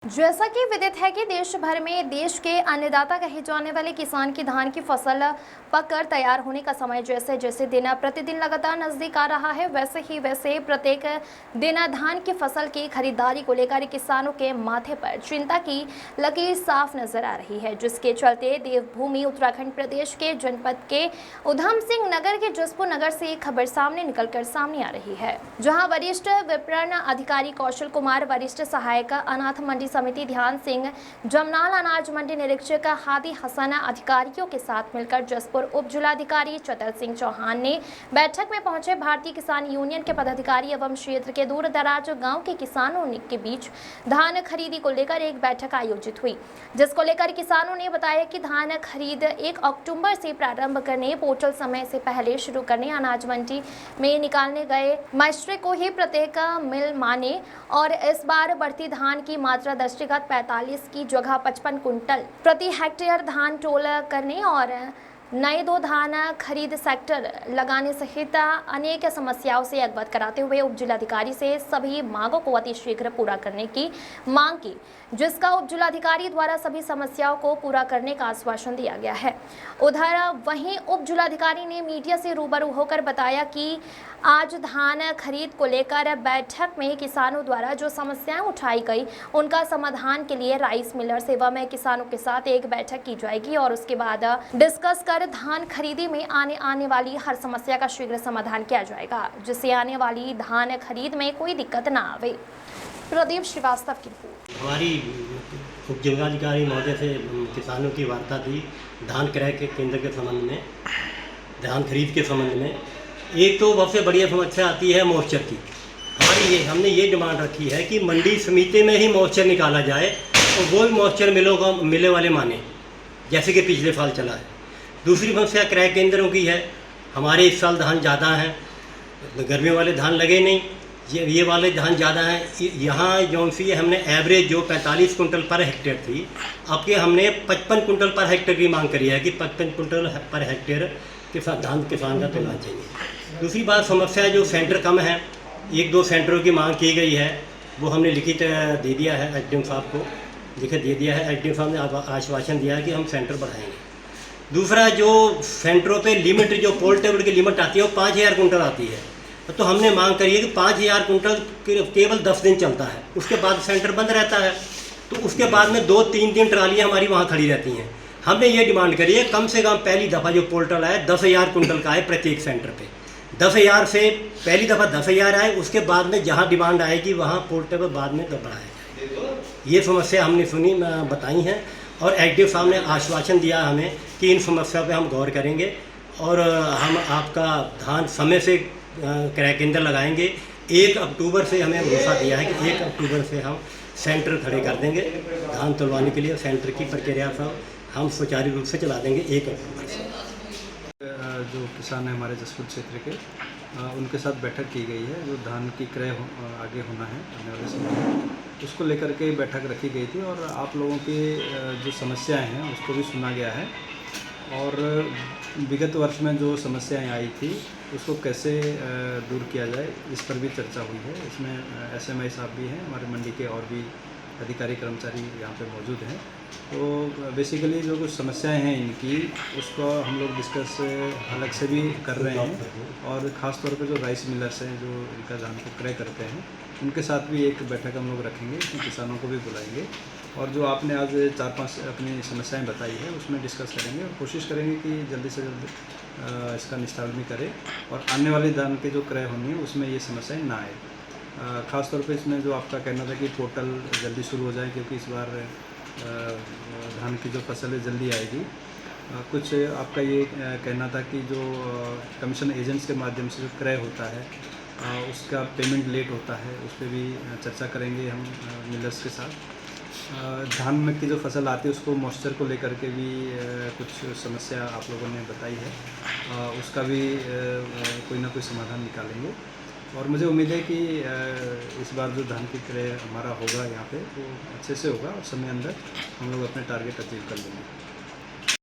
जैसा कि विदित है कि देश भर में देश के अन्नदाता कहे जाने वाले किसान की धान की फसल पककर तैयार होने का समय जैसे जैसे दिन प्रतिदिन लगातार नजदीक आ रहा है, वैसे प्रत्येक दिन धान की फसल की खरीदारी को लेकर किसानों के माथे पर चिंता की लकीर साफ नजर आ रही है, जिसके चलते देवभूमि उत्तराखंड प्रदेश के जनपद के उधम सिंह नगर के जसपुर नगर से एक खबर निकलकर सामने आ रही है, जहाँ वरिष्ठ विपणन अधिकारी कौशल कुमार, वरिष्ठ सहायक अनाथ मंडी समिति ध्यान सिंह, जमनाल अनाज मंडी निरीक्षक हादी हसन अधिकारियों के साथ मिलकर जसपुर उप जिलाधिकारी चतर सिंह चौहान ने बैठक में पहुंचे भारतीय किसान यूनियन के पदाधिकारी एवं क्षेत्र के दूर दराज गांव के किसानों के बीच धान खरीदी को लेकर एक बैठक आयोजित हुई, जिसको लेकर किसानों ने बताया कि धान खरीद 1 अक्टूबर से प्रारंभ करने, पोर्टल समय से पहले शुरू करने, अनाज मंडी में निकालने गए मास्टर को ही प्रत्येक मिल माने और इस बार बढ़ती धान की मात्रा दृष्टिगत 45 की जगह 55 कुंटल प्रति हेक्टेयर धान टोल करने और नए 2 धान खरीद सेक्टर लगाने सहित अनेक समस्याओं से अवगत कराते हुए उप जिलाधिकारी से सभी मांगों को अतिशीघ्र पूरा करने की मांग की, जिसका उप जिलाधिकारी द्वारा सभी समस्याओं को पूरा करने का आश्वासन दिया गया है। उधर वहीं उप जिलाधिकारी ने मीडिया से रूबरू होकर बताया कि आज धान खरीद को लेकर बैठक में किसानों द्वारा जो समस्याएं उठाई गई उनका समाधान के लिए राइस मिलर्स एवं किसानों के साथ एक बैठक की जाएगी और उसके बाद डिस्कस कर धान खरीदी में आने वाली हर समस्या का शीघ्र समाधान किया जाएगा, जिससे आने वाली धान खरीद में कोई दिक्कत ना आवे। प्रदीप श्रीवास्तव की रिपोर्ट। हमारी उप जिलाधिकारी महोदय से किसानों की वार्ता थी धान क्रय के केंद्र के संबंध में, धान खरीद के संबंध में। एक तो सबसे बढ़िया समस्या आती है मॉइस्चर की। हमने ये डिमांड रखी है कि मंडी समिति में ही मॉइस्चर निकाला जाए और वो भी मॉइस्चर मिले वाले माने, जैसे कि पिछले साल चला है। दूसरी समस्या क्रय केंद्रों की है। हमारे इस साल धान ज़्यादा हैं, गर्मियों वाले धान लगे नहीं, ये वाले धान ज़्यादा हैं। यहाँ जौन सी हमने एवरेज जो 45 कुंटल पर हेक्टेयर थी, अब के हमने 55 कुंटल पर हेक्टेयर की मांग करी है कि 55 कुंटल पर हेक्टेयर के साथ धान किसान का तोलना चाहिए। दूसरी बात समस्या जो सेंटर कम है, 1-2 सेंटरों की मांग की गई है, वो हमने लिखित दे दिया है एसडीएम साहब को, लिखित दे दिया है। एसडीएम साहब ने आश्वासन दिया है कि हम सेंटर बढ़ाएंगे। दूसरा जो सेंटरों पे लिमिट जो पोल टेबल की लिमिट आती है वो 5000 कुंटल आती है, तो हमने मांग करी है कि 5000 कुंटल केवल 10 दिन चलता है, उसके बाद सेंटर बंद रहता है। तो उसके बाद में 2-3 दिन ट्रालियाँ हमारी वहाँ खड़ी रहती हैं। हमने ये डिमांड करी है कम से कम पहली दफ़ा जो पोर्टल आए 10,000 कुंटल का है प्रत्येक सेंटर पे। 10,000 से पहली दफ़ा 10,000 आए, उसके बाद में जहाँ डिमांड आएगी वहाँ पोर्टल बाद में बढ़ाया जाए। ये समस्या हमने सुनी, बताई हैं और एसडीएम साहब ने आश्वासन दिया हमें कि इन समस्या पे हम गौर करेंगे और हम आपका धान समय से क्रय केंद्र लगाएंगे। 1 अक्टूबर से हमें भरोसा दिया है कि 1 अक्टूबर से हम सेंटर खड़े कर देंगे धान तुलवाने के लिए। सेंटर की प्रक्रिया सब हम सुचारू रूप से चला देंगे 1 अक्टूबर से। जो किसान हैं हमारे जसपुर क्षेत्र के, उनके साथ बैठक की गई है। जो धान की क्रय आगे होना है आने वाले समय में, उसको लेकर के बैठक रखी गई थी और आप लोगों की जो समस्याएं हैं उसको भी सुना गया है और विगत वर्ष में जो समस्याएं आई थी उसको कैसे दूर किया जाए इस पर भी चर्चा हुई है। इसमें एसएमआई साहब भी हैं, हमारे मंडी के और भी अधिकारी कर्मचारी यहाँ पे मौजूद हैं। तो बेसिकली जो कुछ समस्याएं हैं इनकी, उसको हम लोग डिस्कस अलग से भी कर रहे हैं और ख़ास तौर पे जो राइस मिलर्स हैं जो इनका धान को क्रय करते हैं, उनके साथ भी एक बैठक हम लोग रखेंगे, उसमें किसानों को भी बुलाएंगे और जो आपने आज 4-5 अपनी समस्याएं बताई है उसमें डिस्कस करेंगे और कोशिश करेंगे कि जल्दी से जल्दी इसका निस्तारण भी करें और आने वाले धान के जो क्रय होनी है उसमें ये समस्याएं ना आए। ख़ास तौर पे इसमें जो आपका कहना था कि पोर्टल जल्दी शुरू हो जाए, क्योंकि इस बार धान की जो फसल है जल्दी आएगी। कुछ आपका ये कहना था कि जो कमीशन एजेंट्स के माध्यम से जो क्रय होता है उसका पेमेंट लेट होता है, उस पर भी चर्चा करेंगे हम मिलर्स के साथ। धान में की जो फसल आती है उसको मॉइस्चर को लेकर के भी कुछ समस्या आप लोगों ने बताई है, उसका भी कोई ना कोई समाधान निकालेंगे और मुझे उम्मीद है कि इस बार जो धान की क्रय हमारा होगा यहाँ पे वो अच्छे से होगा और समय अंदर हम लोग अपने टारगेट अचीव कर लेंगे।